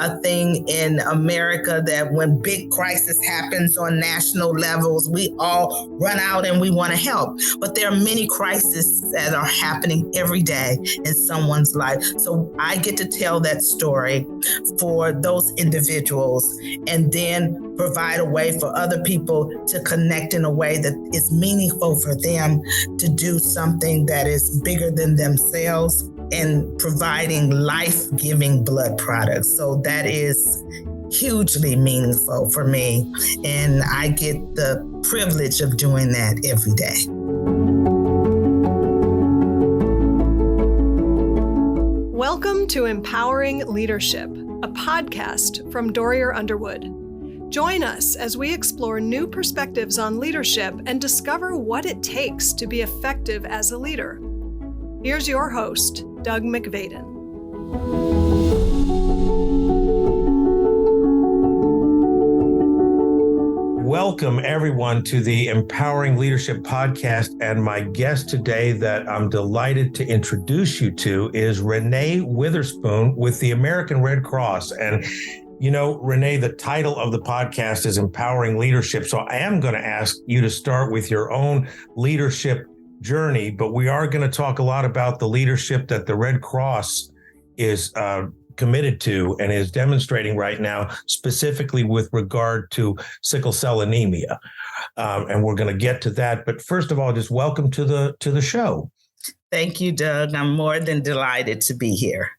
a thing in America that when big crisis happens on national levels, we all run out and we want to help. But there are many crises that are happening every day in someone's life. So I get to tell that story for those individuals and then provide a way for other people to connect in a way that is meaningful for them to do something that is bigger than themselves and providing life-giving blood products. So that is hugely meaningful for me. And I get the privilege of doing that every day. Welcome to Empowering Leadership, a podcast from Dorrier Underwood. Join us as we explore new perspectives on leadership and discover what it takes to be effective as a leader. Here's your host, Doug McVadon. Welcome, everyone, to the Empowering Leadership podcast. And my guest today that I'm delighted to introduce you to is Rena Witherspoon with the American Red Cross. And you know, Renae, the title of the podcast is Empowering Leadership. So I am going to ask you to start with your own leadership journey, but we are going to talk a lot about the leadership that the Red Cross is committed to and is demonstrating right now, specifically with regard to sickle cell anemia. And we're going to get to that. But first of all, just welcome to the show. Thank you, Doug. I'm more than delighted to be here.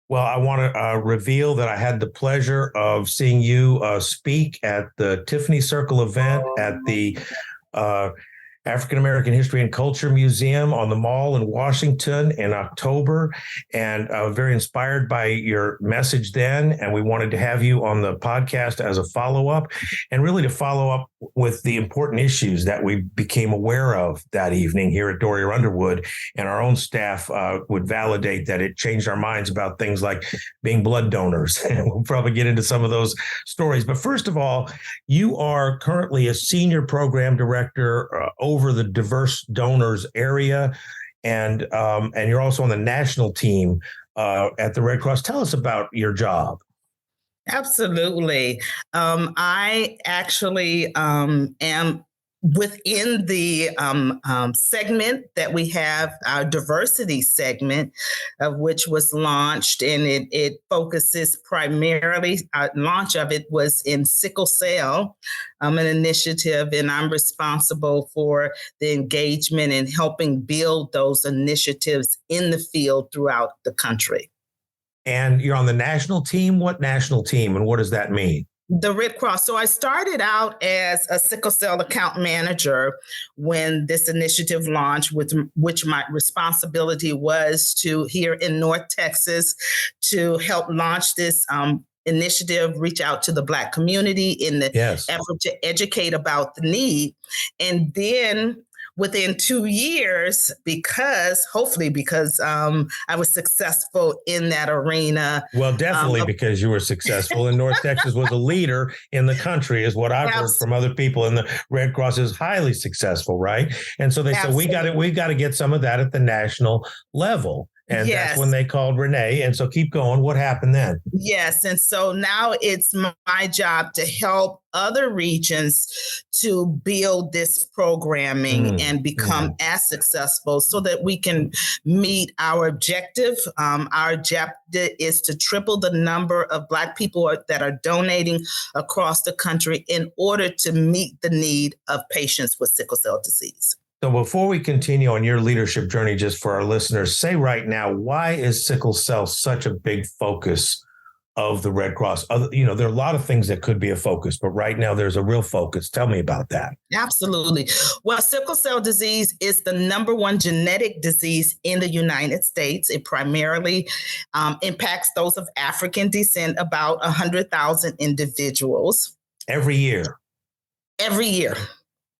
Well, I want to reveal that I had the pleasure of seeing you speak at the Tiffany Circle event at the African American History and Culture Museum on the Mall in Washington in October, and very inspired by your message then. And we wanted to have you on the podcast as a follow-up, and really to follow up with the important issues that we became aware of that evening here at Dorrier Underwood, and our own staff would validate that it changed our minds about things like being blood donors. And we'll probably get into some of those stories. But first of all, you are currently a senior program director over the diverse donors area, and you're also on the national team at the Red Cross. Tell us about your job. Absolutely. I actually am within the segment that we have, our diversity segment, of which was launched, and it focuses primarily, launch of it was in sickle cell, an initiative, and I'm responsible for the engagement and helping build those initiatives in the field throughout the country. And you're on the national team. What national team, and what does that mean? The Red Cross. So I started out as a sickle cell account manager when this initiative launched, which my responsibility was to, here in North Texas, to help launch this initiative, reach out to the Black community in the effort to educate about the need. And then within 2 years, because I was successful in that arena. Well, definitely because you were successful, and North Texas was a leader in the country, is what I've heard from other people. And the Red Cross is highly successful, right? And so they said, we got to get some of that at the national level. And that's when they called Renae. And so keep going. What happened then? Yes. And so now it's my job to help other regions to build this programming and become as successful so that we can meet our objective. Our objective is to triple the number of Black people that are donating across the country in order to meet the need of patients with sickle cell disease. So before we continue on your leadership journey, just for our listeners, say right now, why is sickle cell such a big focus of the Red Cross? There are a lot of things that could be a focus, but right now there's a real focus. Tell me about that. Absolutely. Well, sickle cell disease is the number one genetic disease in the United States. It primarily impacts those of African descent, about 100,000 individuals. Every year? Every year.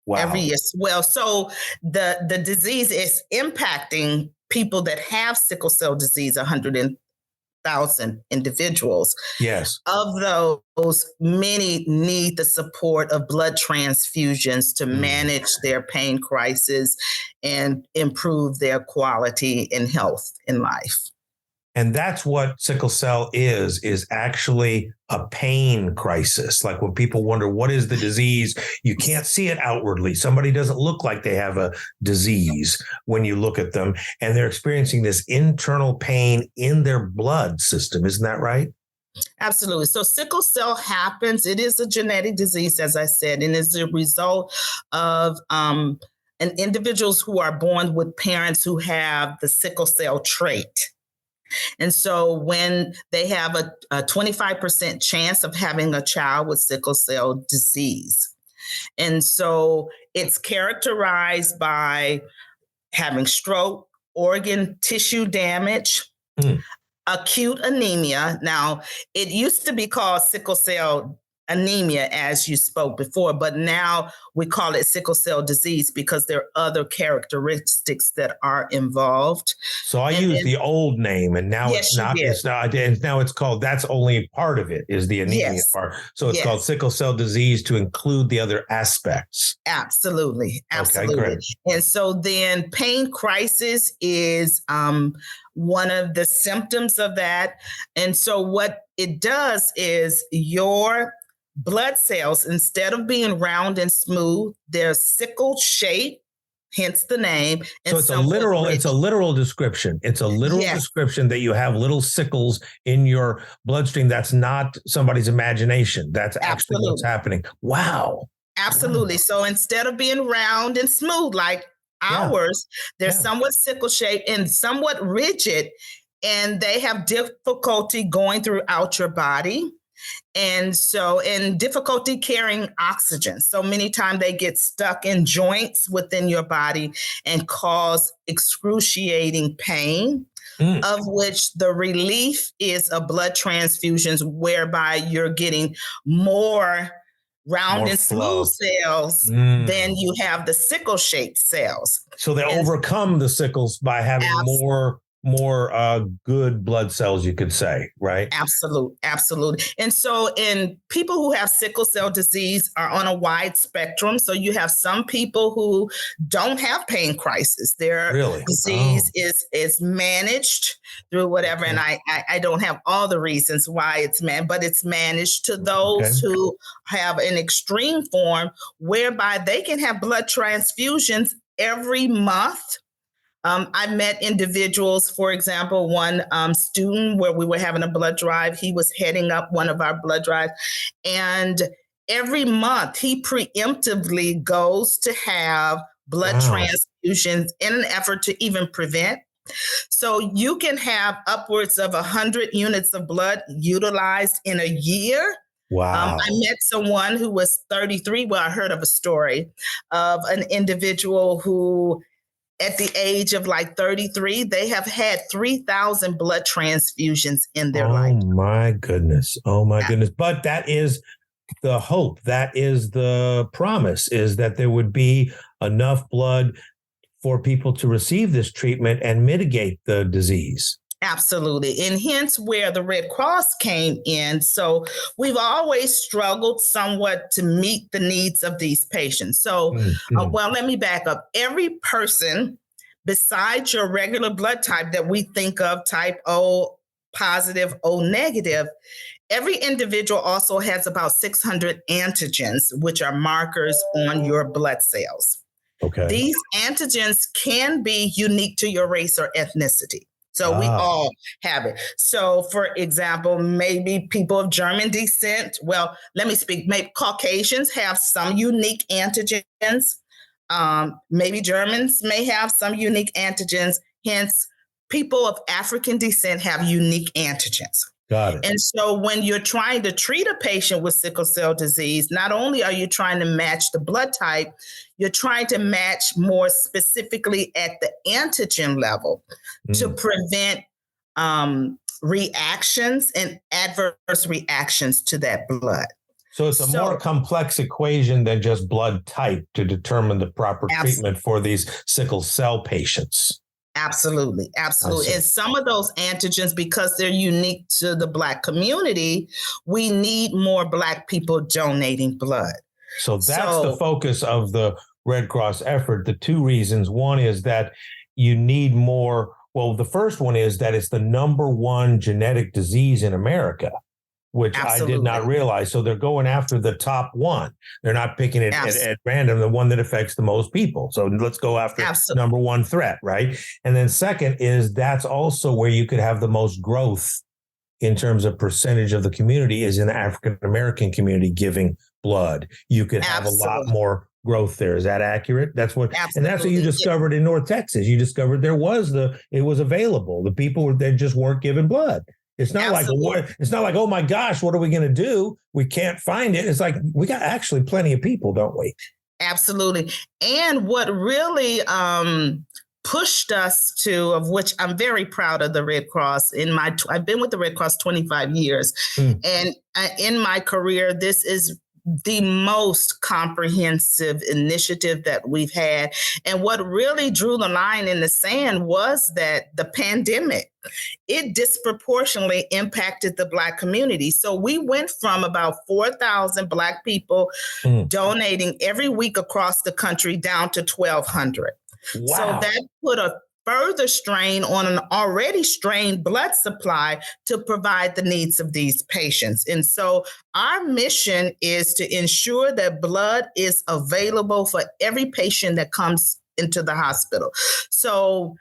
Wow. Every year. Well, so the disease is impacting people that have sickle cell disease, 100,000 individuals. Yes. Of those, many need the support of blood transfusions to manage their pain crisis and improve their quality and health in life. And that's what sickle cell is actually a pain crisis. Like when people wonder, what is the disease? You can't see it outwardly. Somebody doesn't look like they have a disease when you look at them, and they're experiencing this internal pain in their blood system. Isn't that right? Absolutely. So sickle cell happens. It is a genetic disease, as I said, and is a result of and individuals who are born with parents who have the sickle cell trait. And so when they have a 25% chance of having a child with sickle cell disease. And so it's characterized by having stroke, organ tissue damage, acute anemia. Now, it used to be called sickle cell anemia, as you spoke before, but now we call it sickle cell disease because there are other characteristics that are involved. So I used the old name, and now it's not. And now it's called. That's only part of it is the anemia part. So it's called sickle cell disease to include the other aspects. Absolutely. Okay, great. And so then pain crisis is one of the symptoms of that. And so what it does is your blood cells, instead of being round and smooth, they're sickle shaped, hence the name. So it's a literal description. It's a literal description that you have little sickles in your bloodstream. That's not somebody's imagination. That's actually what's happening. Wow. Absolutely. So instead of being round and smooth like ours, they're somewhat sickle shaped and somewhat rigid, and they have difficulty going throughout your body. And difficulty carrying oxygen. So many times they get stuck in joints within your body and cause excruciating pain, of which the relief is a blood transfusions, whereby you're getting more round and smooth cells than you have the sickle shaped cells. So they overcome the sickles by having more good blood cells, you could say, right? Absolutely. And so in people who have sickle cell disease are on a wide spectrum. So you have some people who don't have pain crisis. Their disease is managed through whatever. And I don't have all the reasons why it's but it's managed to those who have an extreme form whereby they can have blood transfusions every month. I met individuals, for example, one student where we were having a blood drive. He was heading up one of our blood drives. And every month he preemptively goes to have blood transfusions in an effort to even prevent. So you can have upwards of 100 units of blood utilized in a year. Wow. I met someone who was 33. Well, I heard of a story of an individual who at the age of like 33, they have had 3,000 blood transfusions in their life. Oh my goodness. But that is the hope. That is the promise, is that there would be enough blood for people to receive this treatment and mitigate the disease. Absolutely. And hence where the Red Cross came in. So we've always struggled somewhat to meet the needs of these patients. So, let me back up. Every person besides your regular blood type that we think of, type O positive, O negative, every individual also has about 600 antigens, which are markers on your blood cells. Okay. These antigens can be unique to your race or ethnicity. So we all have it. So, for example, maybe people of German descent, maybe Caucasians have some unique antigens. Maybe Germans may have some unique antigens. Hence, people of African descent have unique antigens. Got it. And so when you're trying to treat a patient with sickle cell disease, not only are you trying to match the blood type, you're trying to match more specifically at the antigen level to prevent reactions and adverse reactions to that blood. So it's a more complex equation than just blood type to determine the proper treatment for these sickle cell patients. Absolutely. And some of those antigens, because they're unique to the Black community, we need more Black people donating blood. So that's the focus of the Red Cross effort. The two reasons. One is that you need more Well, the first one is that it's the number one genetic disease in America, which Absolutely. I did not realize. So they're going after the top one. They're not picking it at random, the one that affects the most people. So let's go after number one threat, right? And then second is that's also where you could have the most growth in terms of percentage of the community is in the African-American community giving blood. You could have a lot more growth there. Is that accurate? That's what, and that's what you discovered in North Texas. You discovered it was available. The people they just weren't giving blood. It's not it's not like, oh my gosh, what are we going to do? We can't find it. It's like, we got actually plenty of people, don't we? Absolutely. And what really pushed us to, of which I'm very proud of the Red Cross. I've been with the Red Cross 25 years. And in my career, this is the most comprehensive initiative that we've had. And what really drew the line in the sand was that the pandemic, it disproportionately impacted the Black community. So we went from about 4,000 Black people donating every week across the country down to 1,200. Wow. So that put a further strain on an already strained blood supply to provide the needs of these patients. And so our mission is to ensure that blood is available for every patient that comes into the hospital. So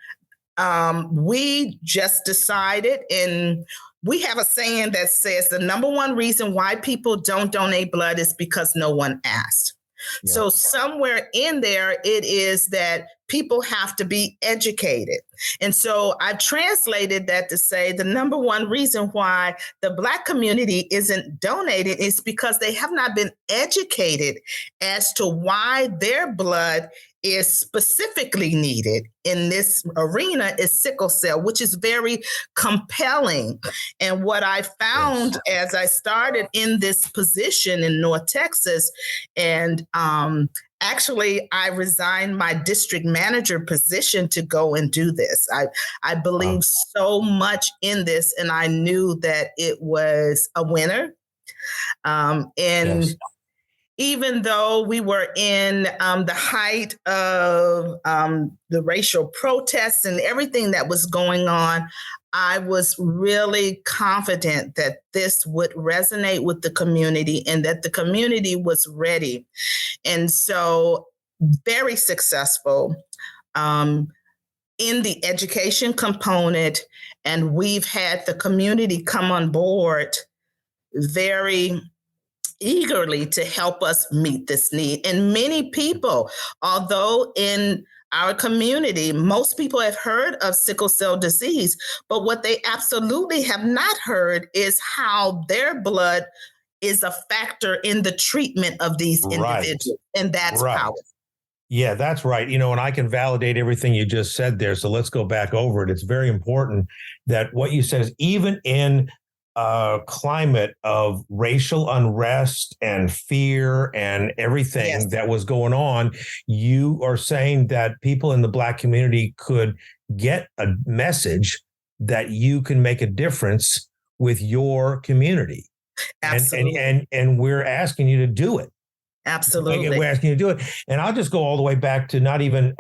we just decided, and we have a saying that says the number one reason why people don't donate blood is because no one asked. Yeah. So somewhere in there, it is that people have to be educated. And so I've translated that to say the number one reason why the Black community isn't donating is because they have not been educated as to why their blood is specifically needed in this arena is sickle cell, which is very compelling. And what I found as I started in this position in North Texas, and actually, I resigned my district manager position to go and do this. I believe so much in this, and I knew that it was a winner. Even though we were in the height of the racial protests and everything that was going on, I was really confident that this would resonate with the community and that the community was ready. And so very successful in the education component. And we've had the community come on board very eagerly to help us meet this need. And many people, although in our community, most people have heard of sickle cell disease, but what they absolutely have not heard is how their blood is a factor in the treatment of these individuals. And that's powerful. Yeah, that's right. And I can validate everything you just said there. So let's go back over it. It's very important that what you said is even in climate of racial unrest and fear and everything that was going on, you are saying that people in the Black community could get a message that you can make a difference with your community. Absolutely. And we're asking you to do it. Absolutely. We're asking you to do it. And I'll just go all the way back to not even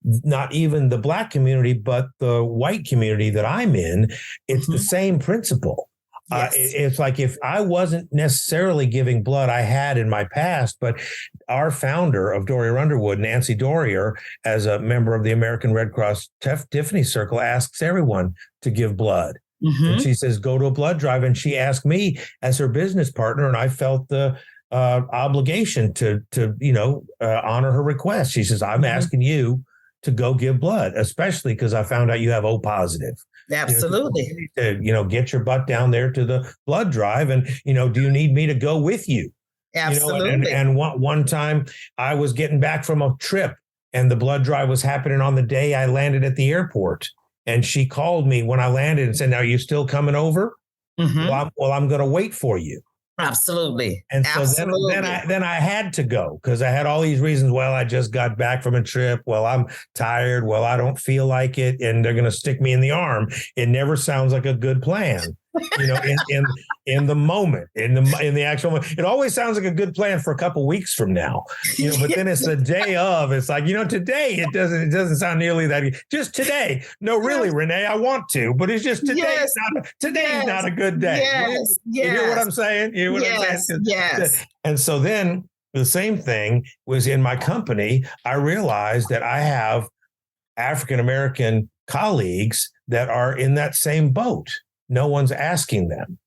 the Black community, but the white community that I'm in. It's the same principle. Yes. It's like if I wasn't necessarily giving blood, I had in my past, but our founder of Dorrier Underwood, Nancy Dorrier, as a member of the American Red Cross Tiffany Circle, asks everyone to give blood. And she says, go to a blood drive. And she asked me as her business partner, and I felt the obligation to honor her request. She says, I'm asking you to go give blood, especially because I found out you have O positive. Absolutely. To get your butt down there to the blood drive. And, do you need me to go with you? Absolutely. And one time I was getting back from a trip and the blood drive was happening on the day I landed at the airport. And she called me when I landed and said, "Now, are you still coming over?" Well, I'm going to wait for you. Absolutely. And so then I had to go because I had all these reasons. Well, I just got back from a trip. Well, I'm tired. Well, I don't feel like it. And they're going to stick me in the arm. It never sounds like a good plan. in the moment, in the actual moment. It always sounds like a good plan for a couple weeks from now, but then it's the day of. It's like, today it doesn't sound nearly that. Just today. No, really, Renae, I want to, but it's just today. Yes. Today's not a good day. Yes. You hear what I'm saying? You hear what I'm saying? Yes. And so then the same thing was in my company. I realized that I have African-American colleagues that are in that same boat. No one's asking them.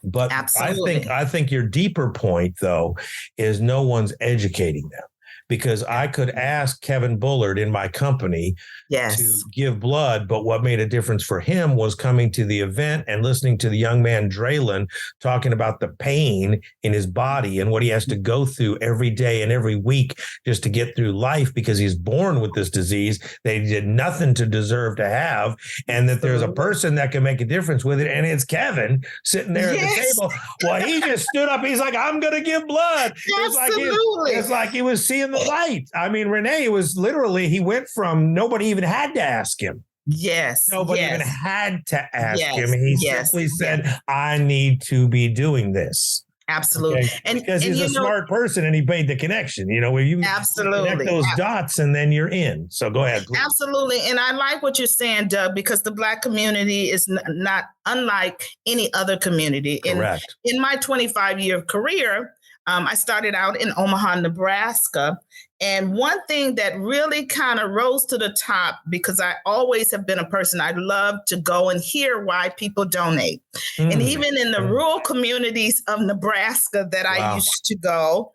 But Absolutely. I think your deeper point, though, is no one's educating them. Because I could ask Kevin Bullard in my company to give blood, but what made a difference for him was coming to the event and listening to the young man Draylon talking about the pain in his body and what he has to go through every day and every week just to get through life because he's born with this disease they did nothing to deserve to have, and that there's a person that can make a difference with it, and it's Kevin sitting there at the table. Well, he just stood up. He's like, I'm going to give blood. It's like he was seeing the light. I mean, Renae was literally, he went from nobody even had to ask him. Yes. Nobody even had to ask him. He simply said, I need to be doing this. Absolutely. Okay? And because he's a smart person and he made the connection, where you connect those dots and then you're in. So go ahead, please. Absolutely. And I like what you're saying, Doug, because the Black community is not unlike any other community. Correct. In my 25-year career, I started out in Omaha, Nebraska. And one thing that really kind of rose to the top, because I always have been a person, I love to go and hear why people donate. And even in the rural communities of Nebraska that I used to go,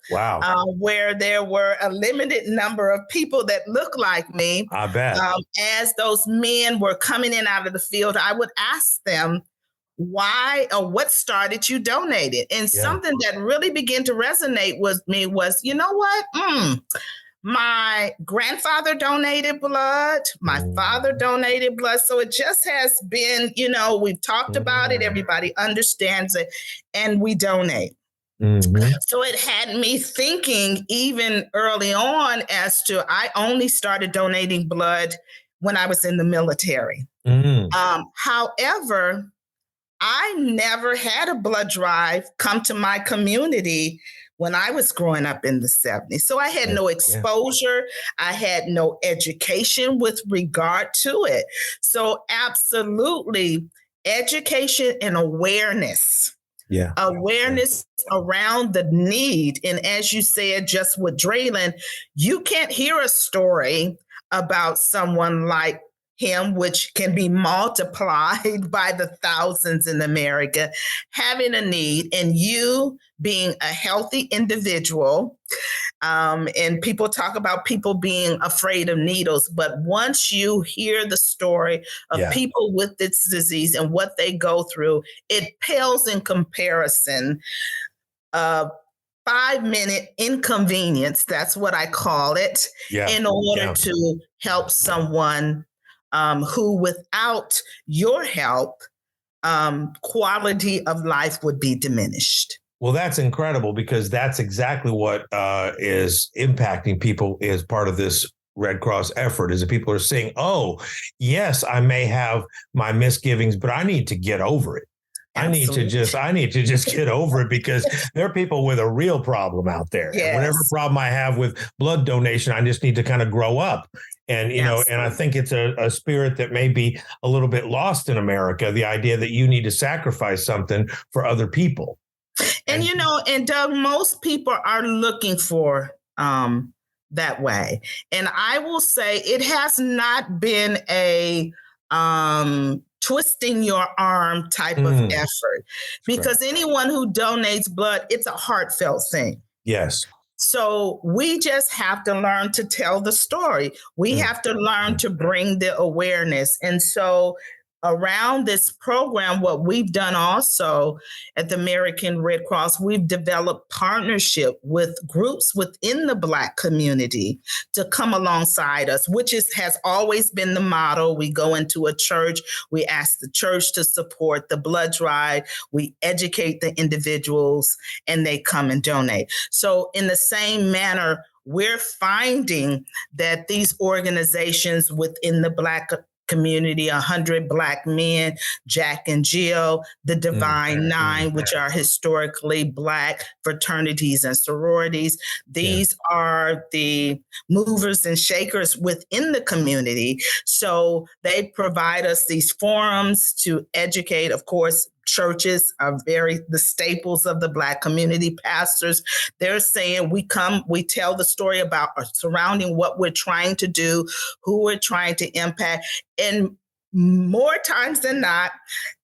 where there were a limited number of people that look like me, I bet. As those men were coming in out of the field, I would ask them, why or what started you donating? And something that really began to resonate with me was, you know what? My grandfather donated blood. My father donated blood. So it just has been, we've talked about it. Everybody understands it. And we donate. So it had me thinking even early on as to, I only started donating blood when I was in the military. However, I never had a blood drive come to my community when I was growing up in the 70s. So I had no exposure. I had no education with regard to it. So absolutely, education and awareness. Awareness around the need. And as you said, just with Draylon, you can't hear a story about someone like him, which can be multiplied by the thousands in America, having a need, and you being a healthy individual. And people talk about people being afraid of needles, but once you hear the story of people with this disease and what they go through, it pales in comparison. 5-minute inconvenience, that's what I call it, in order to help someone who without your help, quality of life would be diminished. Well, that's incredible, because that's exactly what is impacting people as part of this Red Cross effort, is that people are saying, oh, yes, I may have my misgivings, but I need to get over it. Absolutely. I need to just get over it, because there are people with a real problem out there. And whatever problem I have with blood donation, I just need to kind of grow up. And, and I think it's a spirit that may be a little bit lost in America, the idea that you need to sacrifice something for other people. And and Doug, most people are looking for that way. And I will say it has not been a twisting your arm type of effort, because anyone who donates blood, it's a heartfelt thing. Yes. So we just have to learn to tell the story. We have to learn to bring the awareness. And so around this program, what we've done also at the American Red Cross, we've developed partnership with groups within the Black community to come alongside us, which has always been the model. We go into a church, we ask the church to support the blood drive, we educate the individuals, and they come and donate. So in the same manner, we're finding that these organizations within the Black community, 100 Black men, Jack and Jill, the Divine Nine, which are historically Black fraternities and sororities. These are the movers and shakers within the community. So they provide us these forums to educate. Of course, churches are the staples of the Black community. Pastors, they're saying we tell the story about surrounding what we're trying to do, who we're trying to impact. And more times than not,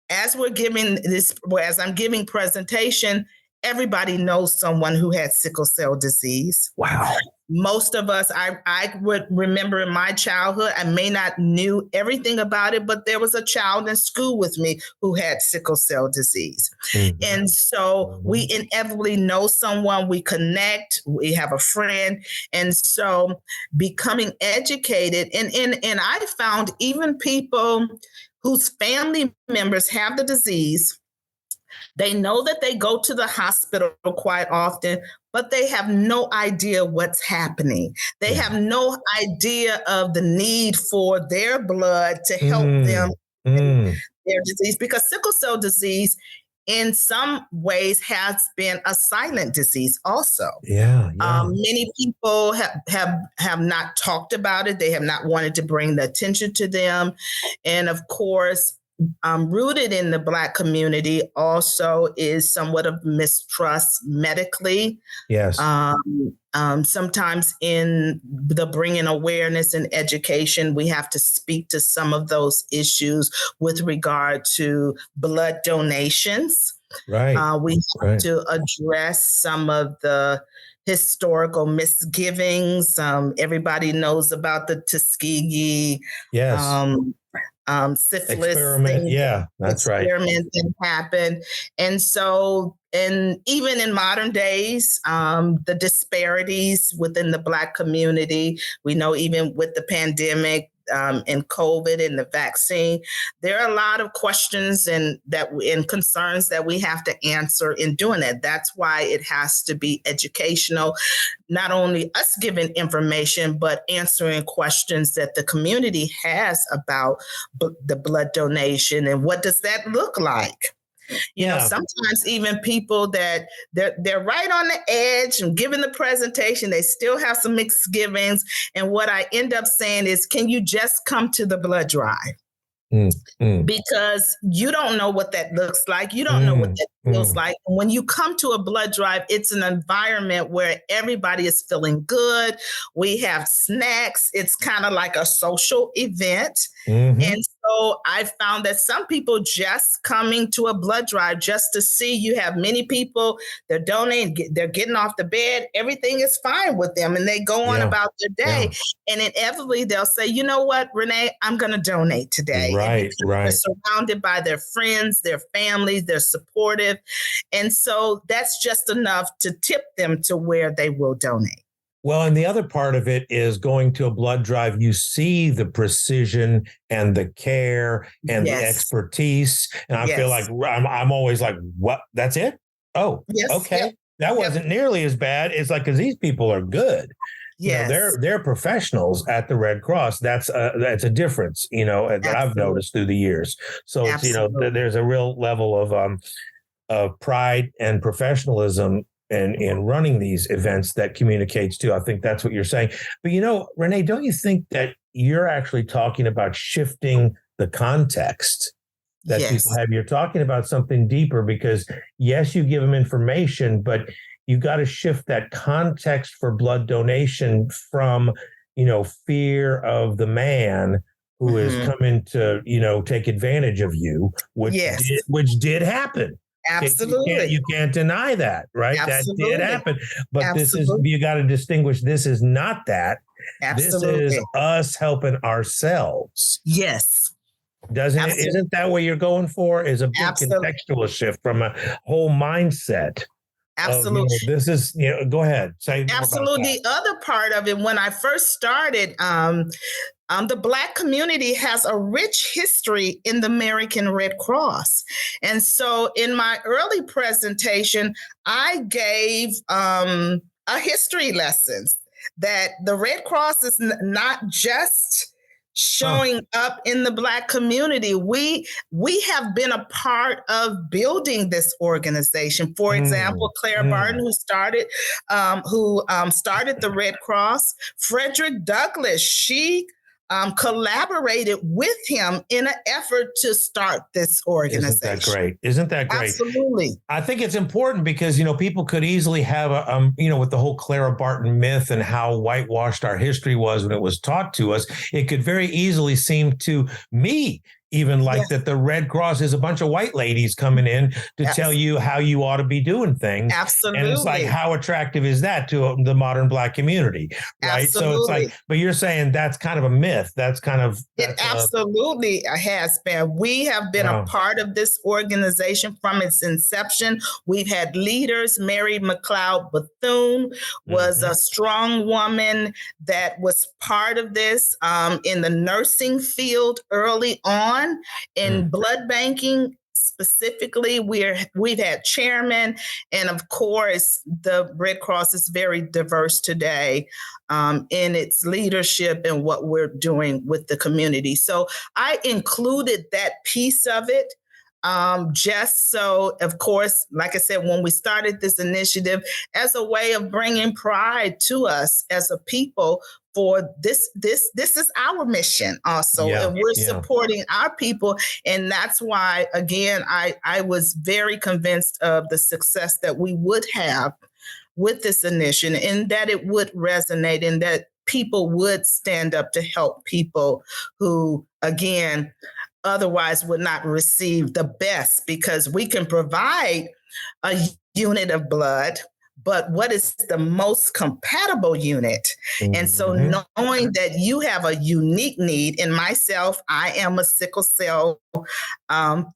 as I'm giving presentation, everybody knows someone who had sickle cell disease. Wow. Most of us, I would remember in my childhood, I may not knew everything about it, but there was a child in school with me who had sickle cell disease. And so we inevitably know someone, we connect, we have a friend. And so becoming educated, and I found even people whose family members have the disease, they know that they go to the hospital quite often, but they have no idea what's happening. They have no idea of the need for their blood to help them in their disease, because sickle cell disease in some ways has been a silent disease also. Many people have not talked about it. They have not wanted to bring the attention to them. And of course, rooted in the Black community also is somewhat of mistrust medically. Sometimes in the bringing awareness and education, we have to speak to some of those issues with regard to blood donations. We have to address some of the historical misgivings. Everybody knows about the Tuskegee syphilis experiment. Experiment that happened. And so, and even in modern days, the disparities within the Black community, we know even with the pandemic and COVID and the vaccine, there are a lot of questions and concerns that we have to answer in doing that. That's why it has to be educational, not only us giving information, but answering questions that the community has about the blood donation and what does that look like. You know, sometimes even people that they're right on the edge and giving the presentation, they still have some misgivings. And what I end up saying is, can you just come to the blood drive? Because you don't know what that looks like. You don't know what that feels like. When you come to a blood drive, it's an environment where everybody is feeling good. We have snacks. It's kind of like a social event. And so I found that some people just coming to a blood drive just to see, you have many people, they're donating, they're getting off the bed, everything is fine with them, and they go on about their day. And inevitably they'll say, you know what, Renae, I'm going to donate today. They're surrounded by their friends, their families, they're supportive. And so that's just enough to tip them to where they will donate. Well, and the other part of it is going to a blood drive. You see the precision and the care and the expertise. And I feel like I'm always like, what? That's it? Oh, okay. That wasn't nearly as bad. It's like, because these people are good. You know, they're professionals at the Red Cross. That's a difference, you know, that I've noticed through the years. So it's, you know, there's a real level of pride and professionalism in running these events that communicates too. I think that's what you're saying. But, you know, Renae, don't you think that you're actually talking about shifting the context that people have? You're talking about something deeper, because yes, you give them information, but you got to shift that context for blood donation from, you know, fear of the man who is coming to, you know, take advantage of you, which did happen. Absolutely. You can't deny that, right? Absolutely. That did happen. But this is, you got to distinguish, this is not that. Absolutely. This is us helping ourselves. Yes. Isn't that what you're going for? Is a big contextual shift from a whole mindset. Absolutely. This is, you know, go ahead. Say more absolutely. About that. The other part of it, when I first started, the Black community has a rich history in the American Red Cross. And so in my early presentation, I gave a history lessons that the Red Cross is not just showing up in the Black community. We have been a part of building this organization. For example, Claire Barton, who started the Red Cross, Frederick Douglass, she collaborated with him in an effort to start this organization. Isn't that great? Absolutely. I think it's important because, people could easily have with the whole Clara Barton myth and how whitewashed our history was when it was taught to us, it could very easily seem to me even like that the Red Cross is a bunch of white ladies coming in to tell you how you ought to be doing things. Absolutely. And it's like, how attractive is that to the modern Black community? Right. Absolutely. So it's like, but you're saying that's kind of a myth. It absolutely has been. We have been a part of this organization from its inception. We've had leaders. Mary McLeod Bethune was a strong woman that was part of this in the nursing field early on. In blood banking specifically, we've had chairmen, and of course, the Red Cross is very diverse today in its leadership and what we're doing with the community. So I included that piece of it. Just so, of course, like I said, when we started this initiative, as a way of bringing pride to us as a people. For this is our mission also, and we're supporting our people. And that's why, again, I was very convinced of the success that we would have with this initiative, and that it would resonate, and that people would stand up to help people who, again, otherwise would not receive the best, because we can provide a unit of blood, but what is the most compatible unit? And so knowing that you have a unique need, in myself, I am a sickle cell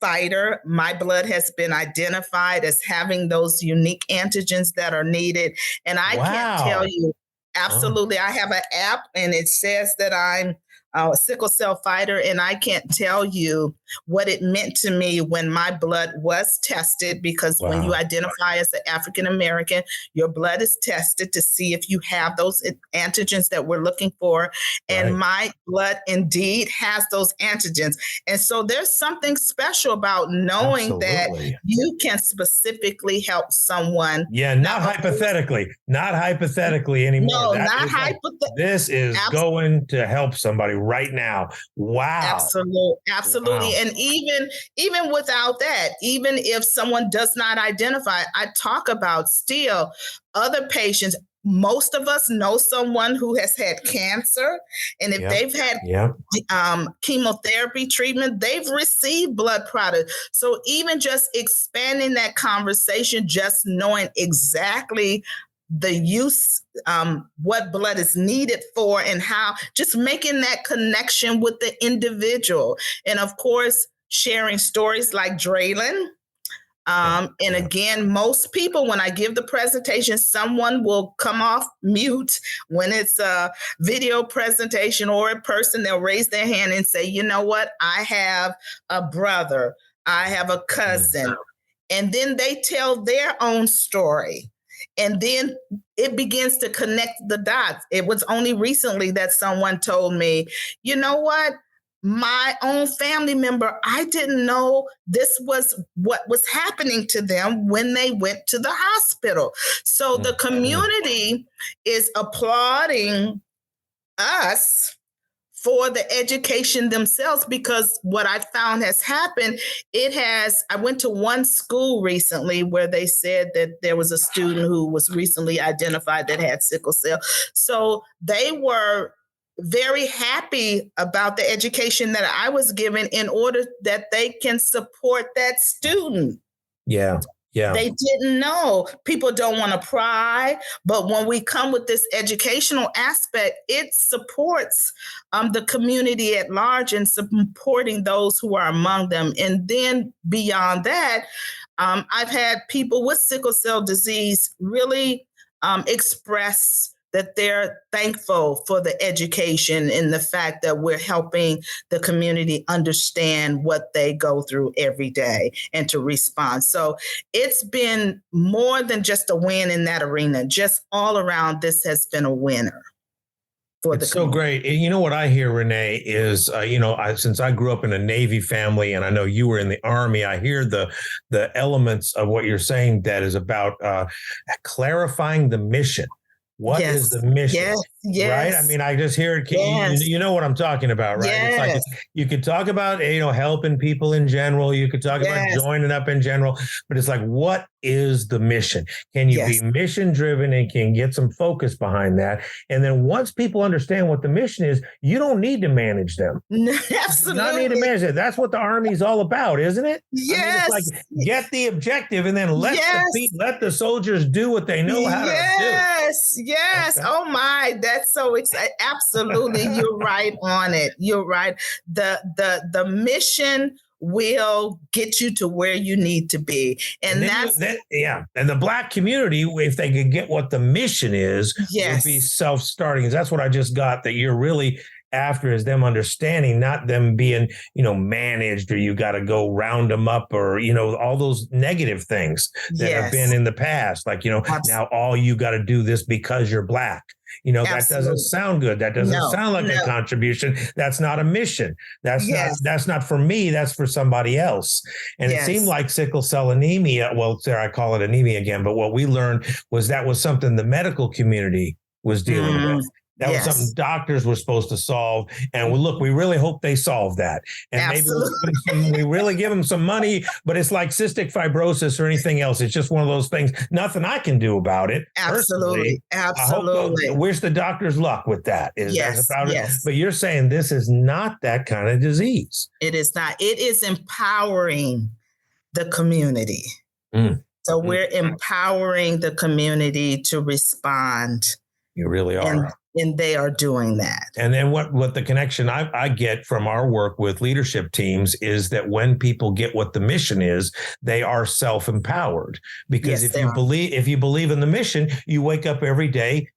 fighter. My blood has been identified as having those unique antigens that are needed. And I can't tell you, absolutely, I have an app and it says that I'm a sickle cell fighter, and I can't tell you what it meant to me when my blood was tested, because when you identify as an African American, your blood is tested to see if you have those antigens that we're looking for. And my blood indeed has those antigens. And so there's something special about knowing that you can specifically help someone. Yeah, not hypothetically anymore. No, not hypothetically. This is going to help somebody right now. Wow. Absolutely. Wow. And even without that, even if someone does not identify, I talk about still other patients. Most of us know someone who has had cancer, and if they've had chemotherapy treatment, they've received blood products. So even just expanding that conversation, just knowing exactly the use, what blood is needed for, and how, just making that connection with the individual. And of course, sharing stories like Draylon. And again, most people, when I give the presentation, someone will come off mute when it's a video presentation or a person, they'll raise their hand and say, you know what, I have a brother, I have a cousin. And then they tell their own story. And then it begins to connect the dots. It was only recently that someone told me, you know what? My own family member, I didn't know this was what was happening to them when they went to the hospital. So the community is applauding us for the education themselves, because what I found has happened, I went to one school recently where they said that there was a student who was recently identified that had sickle cell. So they were very happy about the education that I was given in order that they can support that student. Yeah. They didn't know. People don't want to pry, but when we come with this educational aspect, it supports the community at large and supporting those who are among them. And then beyond that, I've had people with sickle cell disease really express that they're thankful for the education and the fact that we're helping the community understand what they go through every day and to respond. So it's been more than just a win in that arena. Just all around, this has been a winner. for It's the so community. great. And you know what I hear, Renae, is since I grew up in a Navy family, and I know you were in the Army, I hear the elements of what you're saying that is about clarifying the mission. What is Yes, the mission? yes, Right? I yes, mean, I just hear it. yes, You know what I'm talking about, right? It's like yes, you could talk about helping people in general. You could talk about yes, joining up in general, but it's like, what is the mission? Can you be yes. mission driven and can get some focus behind that? And then once people understand what the mission is, you don't need to manage them. You do not need to Absolutely. manage it. That's what the Army's all about, isn't it? I mean, it's like Yes, get the objective and then yes, let the soldiers do what they know how to do. yes, yes. Okay. Oh my, that's so exciting. Absolutely, you're right on it. You're right. The mission will get you to where you need to be, and that's And the Black community, if they could get what the mission is, would be yes, self-starting. That's what I just got. That you're really after is them understanding, not them being managed, or you got to go round them up, or all those negative things that have been yes, in the past. Like now all you got to do this because you're Black. That doesn't absolutely. sound good. That doesn't No, sound like a no. contribution. That's not a mission. Yes, That's not for me. That's for somebody else. And it seemed yes, like sickle cell anemia. Well, I call it anemia again. But what we learned was that was something the medical community was dealing with. That was something yes, doctors were supposed to solve. And we really hope they solve that. And absolutely. we really give them some money, but it's like cystic fibrosis or anything else. It's just one of those things. Nothing I can do about it. Absolutely, Personally. absolutely. I wish the doctors luck with that. That's Yes, about it. yes. But you're saying this is not that kind of disease. It is not. It is empowering the community. Mm. So we're empowering the community to respond. You really are. And they are doing that. And then what the connection I get from our work with leadership teams is that when people get what the mission is, they are self-empowered. Because Yes, if you believe in the mission, you wake up every day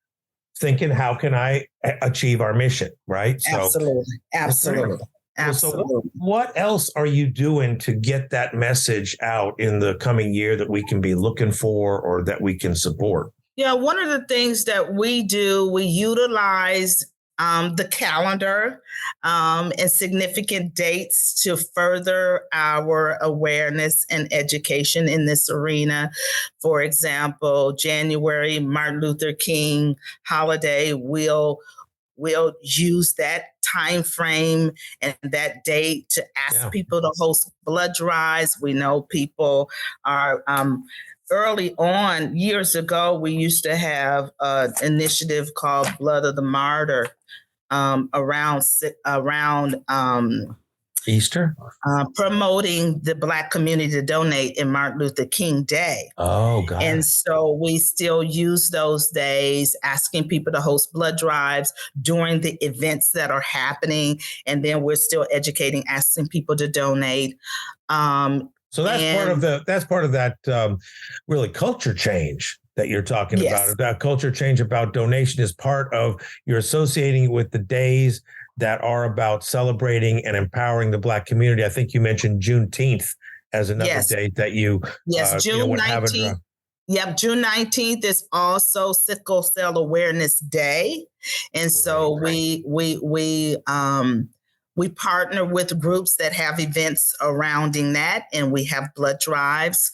thinking, how can I achieve our mission? Right. absolutely. Absolutely. Absolutely. So what else are you doing to get that message out in the coming year that we can be looking for or that we can support? Yeah, one of the things that we do, we utilize the calendar and significant dates to further our awareness and education in this arena. For example, January, Martin Luther King holiday, we'll use that time frame and that date to ask people to host blood drives. We know people are early on, years ago, we used to have an initiative called Blood of the Martyr around Easter, promoting the Black community to donate in Martin Luther King Day. Oh, God. And so we still use those days, asking people to host blood drives during the events that are happening. And then we're still educating, asking people to donate. So that's part of that really culture change that you're talking about. That culture change about donation is part of you're associating with the days that are about celebrating and empowering the Black community. I think you mentioned Juneteenth as another date that you June 19th. Yep, June 19th is also Sickle Cell Awareness Day, and so we partner with groups that have events surrounding that, and we have blood drives.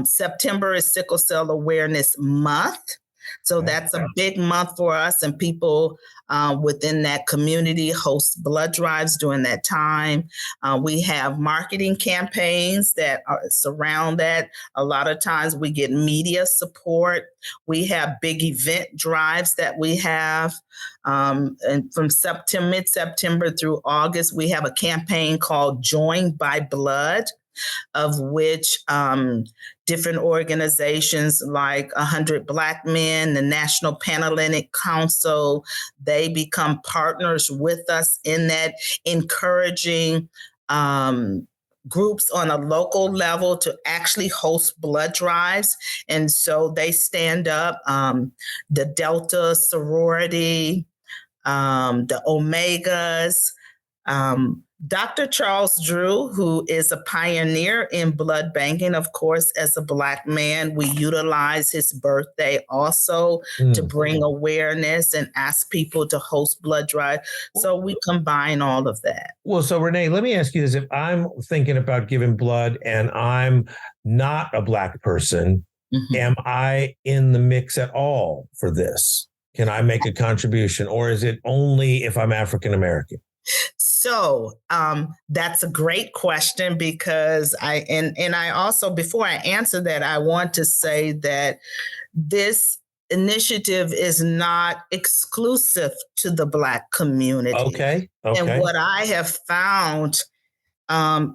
September is Sickle Cell Awareness Month. So that's a big month for us, and people within that community host blood drives during that time. We have marketing campaigns that surround that. A lot of times we get media support. We have big event drives that we have. And from mid-September through August, we have a campaign called Join by Blood, of which different organizations like 100 Black Men, the National Panhellenic Council, they become partners with us in that, encouraging groups on a local level to actually host blood drives. And so they stand up, the Delta sorority, the Omegas, Dr. Charles Drew, who is a pioneer in blood banking, of course, as a Black man, we utilize his birthday also to bring awareness and ask people to host blood drive. So we combine all of that. Well, so Renae, let me ask you this. If I'm thinking about giving blood and I'm not a Black person, am I in the mix at all for this? Can I make a contribution, or is it only if I'm African American? So that's a great question, because I also, before I answer that, I want to say that this initiative is not exclusive to the Black community. Okay. And what I have found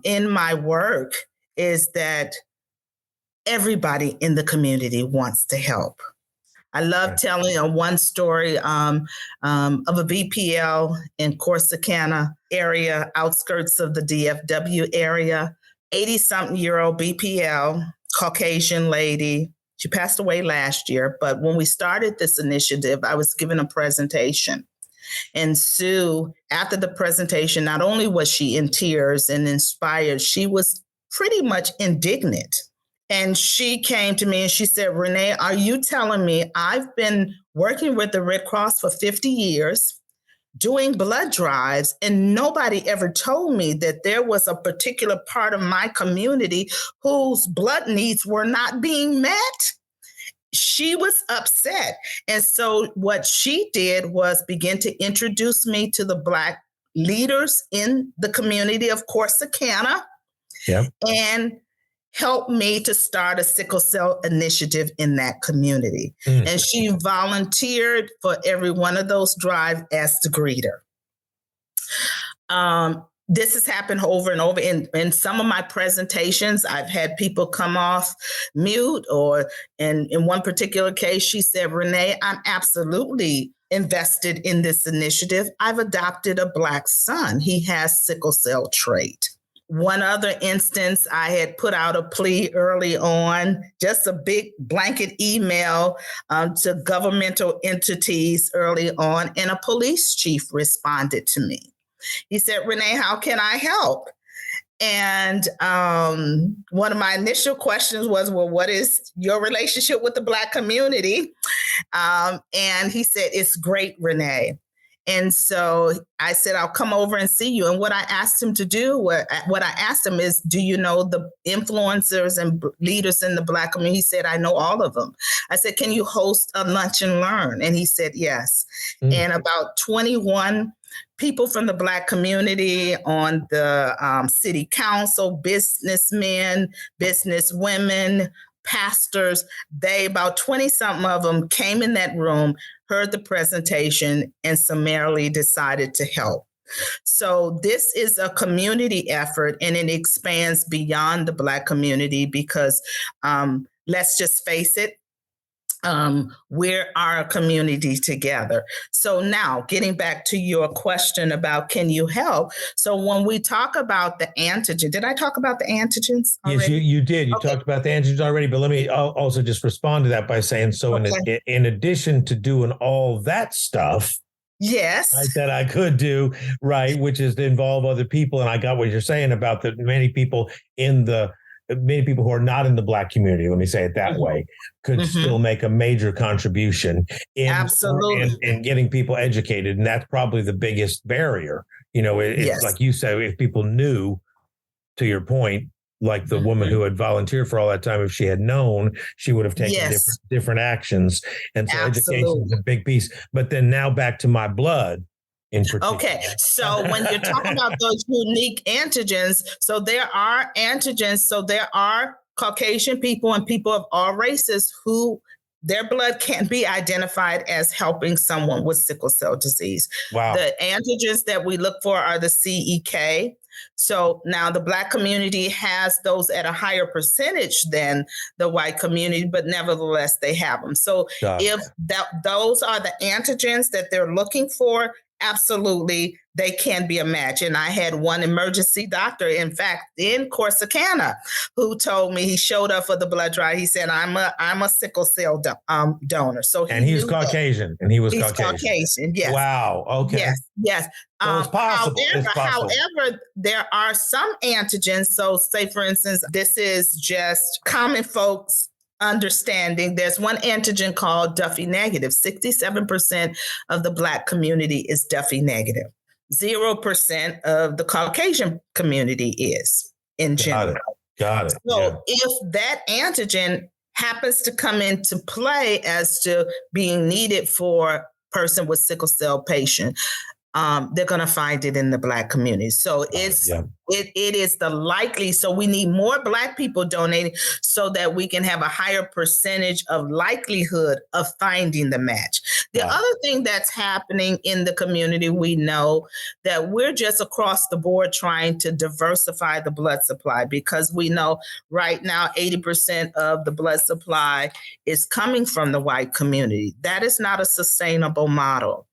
in my work is that everybody in the community wants to help. I love telling one story of a BPL in Corsicana area, outskirts of the DFW area, 80-something-year-old BPL, Caucasian lady. She passed away last year, but when we started this initiative, I was given a presentation. And Sue, after the presentation, not only was she in tears and inspired, she was pretty much indignant. And she came to me and she said, Renae, are you telling me I've been working with the Red Cross for 50 years, doing blood drives, and nobody ever told me that there was a particular part of my community whose blood needs were not being met? She was upset. And so what she did was begin to introduce me to the Black leaders in the community of Corsicana. And helped me to start a sickle cell initiative in that community. And she volunteered for every one of those drives as the greeter. This has happened over and over. In some of my presentations, I've had people come off mute, or in one particular case, she said, Renae, I'm absolutely invested in this initiative. I've adopted a Black son. He has sickle cell trait. One other instance, I had put out a plea early on, just a big blanket email to governmental entities early on, and a police chief responded to me. He said, Renae, how can I help? And one of my initial questions was, well, what is your relationship with the Black community? And he said, it's great, Renae. And so I said, I'll come over and see you. And what I asked him to do, what I asked him is, do you know the influencers and leaders in the Black community? He said, I know all of them. I said, can you host a lunch and learn? And he said, yes. And about 21 people from the Black community on the city council, businessmen, businesswomen, pastors, about 20 something of them came in that room, heard the presentation, and summarily decided to help. So this is a community effort, and it expands beyond the Black community because let's just face it, we're our community together. So now getting back to your question about can you help? So when we talk about the antigen, did I talk about the antigens already? Yes, you did. You talked about the antigens already, but let me also just respond to that by saying, so in addition to doing all that stuff, yes, right, that I could do, right, which is to involve other people. And I got what you're saying about the many people who are not in the Black community, let me say it that way, could still make a major contribution in getting people educated. And that's probably the biggest barrier. It's like you said, if people knew, to your point, like the woman who had volunteered for all that time, if she had known, she would have taken different actions. And so education is a big piece. But then now back to my blood. Okay, so when you're talking about those unique antigens, so there are antigens, so there are Caucasian people and people of all races who their blood can be identified as helping someone with sickle cell disease. Wow. The antigens that we look for are the CEK. So now the Black community has those at a higher percentage than the white community, but nevertheless, they have them. So if those are the antigens that they're looking for, absolutely, they can be a match. And I had one emergency doctor, in fact, in Corsicana, who told me, he showed up for the blood drive. He said, I'm a sickle cell donor. So and he's Caucasian, and he was Caucasian. Yes. Wow. Okay. Yes. So it's possible. However, there are some antigens. So say, for instance, this is just common folks understanding. There's one antigen called Duffy negative. 67% of the Black community is Duffy negative. 0% of the Caucasian community is in general. Got it. So if that antigen happens to come into play as to being needed for a person with sickle cell patient, they're going to find it in the Black community. So it is the likely. So we need more Black people donating so that we can have a higher percentage of likelihood of finding the match. The other thing that's happening in the community, we know that we're just across the board trying to diversify the blood supply, because we know right now 80% of the blood supply is coming from the white community. That is not a sustainable model.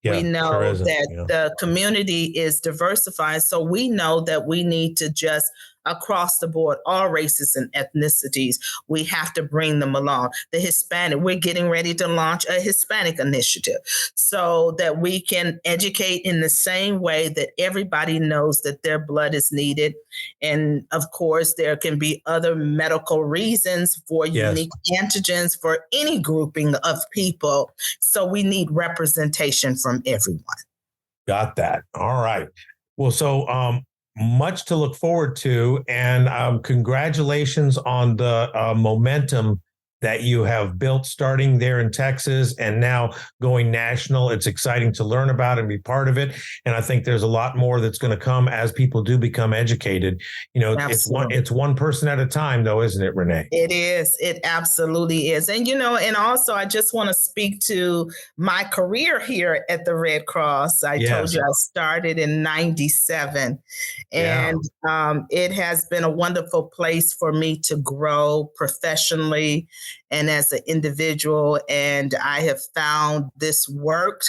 We know that the community is diversified. So we know that we need to just across the board, all races and ethnicities, we have to bring them along. The Hispanic, we're getting ready to launch a Hispanic initiative so that we can educate in the same way that everybody knows that their blood is needed. And of course, there can be other medical reasons for unique antigens for any grouping of people. So we need representation from everyone. Got that. All right. Well, so much to look forward to, and congratulations on the momentum that you have built starting there in Texas and now going national. It's exciting to learn about and be part of it. And I think there's a lot more that's going to come as people do become educated. You know, it's one person at a time, though, isn't it, Renae? It is. It absolutely is. And, you know, and also I just want to speak to my career here at the Red Cross. I told you I started in 97, and it has been a wonderful place for me to grow professionally and as an individual. And I have found this work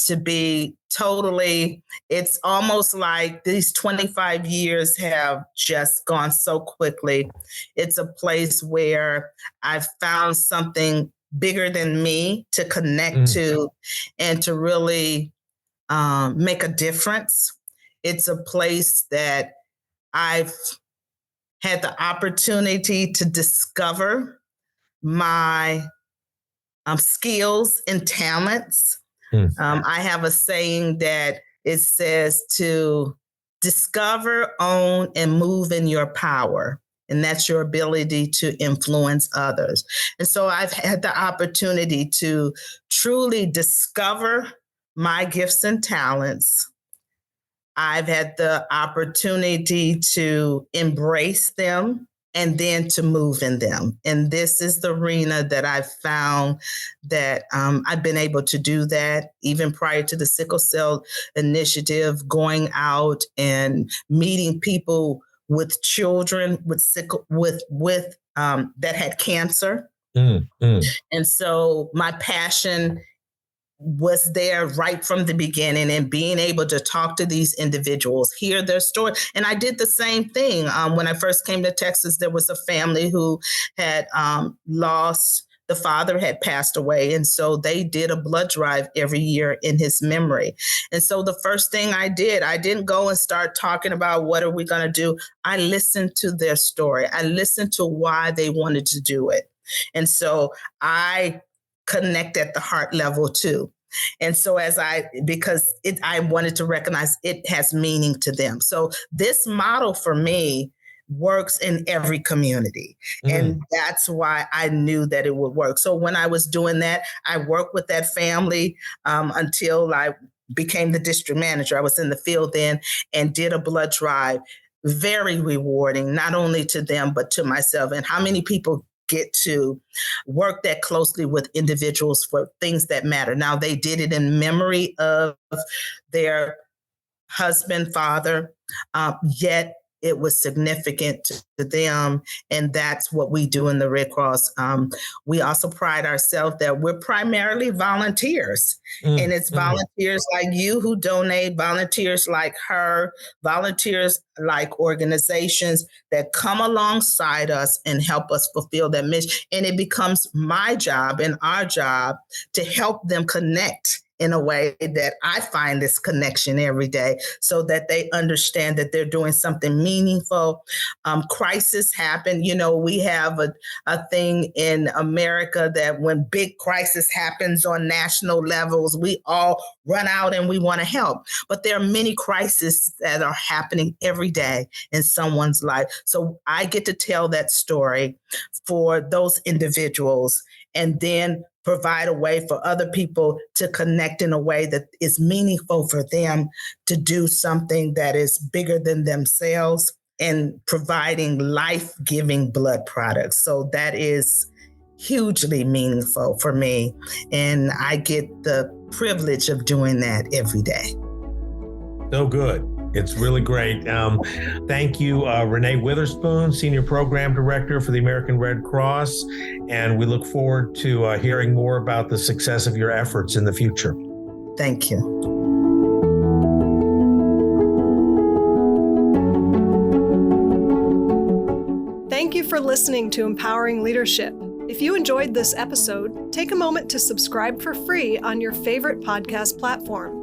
to be totally, it's almost like these 25 years have just gone so quickly. It's a place where I've found something bigger than me to connect to and to really make a difference. It's a place that I've had the opportunity to discover my skills and talents. I have a saying that it says to discover, own, and move in your power. And that's your ability to influence others. And so I've had the opportunity to truly discover my gifts and talents. I've had the opportunity to embrace them and then to move in them. And this is the arena that I've found that I've been able to do that even prior to the Sickle Cell Initiative, going out and meeting people with children with sickle that had cancer. And so my passion was there right from the beginning, and being able to talk to these individuals, hear their story. And I did the same thing. When I first came to Texas, there was a family who had lost, the father had passed away. And so they did a blood drive every year in his memory. And so the first thing I did, I didn't go and start talking about what are we going to do. I listened to their story. I listened to why they wanted to do it. And so I connect at the heart level too. And so I wanted to recognize it has meaning to them. So this model for me works in every community. And that's why I knew that it would work. So when I was doing that, I worked with that family until I became the district manager. I was in the field then and did a blood drive. Very rewarding, not only to them, but to myself. And how many people get to work that closely with individuals for things that matter. Now, they did it in memory of their husband, father, yet it was significant to them. And that's what we do in the Red Cross. We also pride ourselves that we're primarily volunteers. And it's volunteers like you who donate, volunteers like her, volunteers like organizations that come alongside us and help us fulfill that mission. And it becomes my job and our job to help them connect in a way that I find this connection every day so that they understand that they're doing something meaningful. Crisis happen. We have a thing in America that when big crisis happens on national levels, we all run out and we want to help. But there are many crises that are happening every day in someone's life. So I get to tell that story for those individuals and then provide a way for other people to connect in a way that is meaningful for them to do something that is bigger than themselves and providing life-giving blood products. So that is hugely meaningful for me. And I get the privilege of doing that every day. So good. It's really great. Thank you, Rena Witherspoon, Senior Program Director for the American Red Cross. And we look forward to hearing more about the success of your efforts in the future. Thank you. Thank you for listening to Empowering Leadership. If you enjoyed this episode, take a moment to subscribe for free on your favorite podcast platform.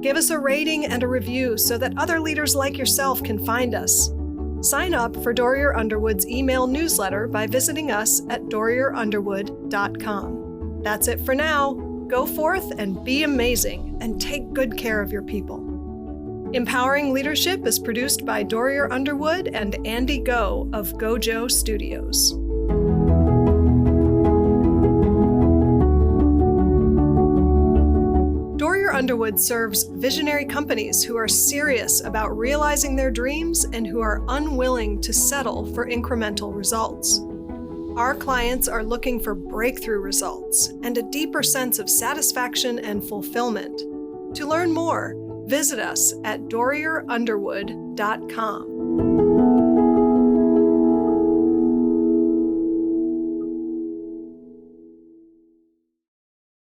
Give us a rating and a review so that other leaders like yourself can find us. Sign up for Dorrier Underwood's email newsletter by visiting us at dorrierunderwood.com. That's it for now. Go forth and be amazing and take good care of your people. Empowering Leadership is produced by Dorrier Underwood and Andy Go of Gojo Studios. Underwood serves visionary companies who are serious about realizing their dreams and who are unwilling to settle for incremental results. Our clients are looking for breakthrough results and a deeper sense of satisfaction and fulfillment. To learn more, visit us at dorrierunderwood.com.